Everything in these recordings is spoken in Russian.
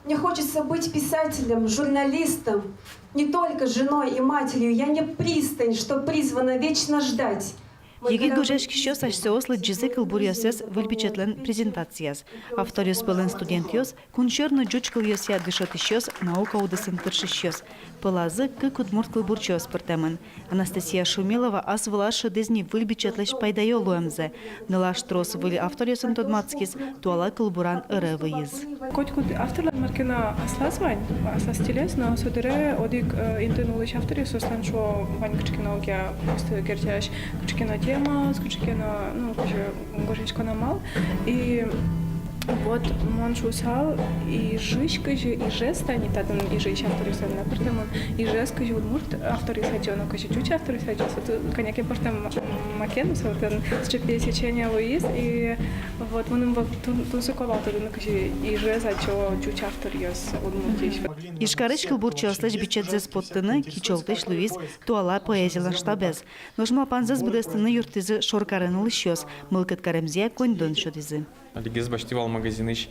Мне хочется быть писателем, журналистом, не только женой и матерью. Я не пристань, что призвана вечно ждать. Егит гожеш кишос аж соослы джизе кылбурьосес выльбичетлен презентацияс. Авториос пылын студентиос, кунчерно джучкал йосия дышотищос, наука удысын тыршищос. Пылазы кык удмурт кылбурчос пыртемын. Анастасия Шумилова аз влашы дезни выльбичетлеш пайдайо луэмзе. Нылаш трос выли авториосын тодмацкис, туала кылбуран ыры выйыз. Котикуд авторлар маркина аслазвань, асластилес, но судере одик интенулыш авториос осланчо вань кчкиногия гертяш кчкина тема, кчкина, ну, гожечко намал. И вот мон шусал и жишка же и жеста не татан и жиш авториос на портемон и жеска же удмурт авториос хотёно каже чуч авториос хотёно коняки портем макенус вот с пересечения выезд и вот он тусуковал туда каже и жеса чо чуч авториос удмуртиш. Ишкарыч кылбурчослыч бичетзес поттыны кичолтыш Луис туала поэзиялан штабез. Ножма панзес будестыны юртызы шоркарыны лыщос, мылкыт каремзе коньдон шодизы. Лигез баштивал магазиныш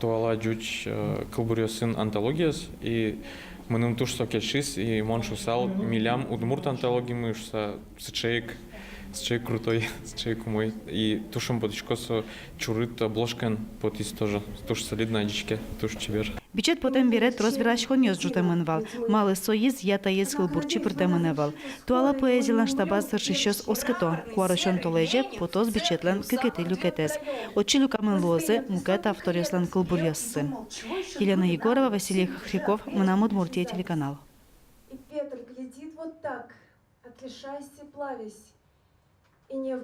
туала джуч кылбурьосын антологияс и мыным тушса кельшис и моншусал милям удмурт антологимы шса счейк крутой, счейк мой и тушем подичкосо чурыт обложкан потис тоже туш солидная дичке туш чебер. Бичет потом берет розбирашхон ёс жутемынвал. Малы соиз ята ез кылбурчи пыртемыневал. Туала поэзиялан штабаз сыршищос оскыто. Куарышон толеже потос бичетлен кыкети люкетес. Очи люкамын лозы мукет авториослан кылбурьоссы. Елена Егорова, Василий Хриков, Мынам Удмуртия, телеканал. И Петр глядит вот так, отрешаясь и плавясь, и не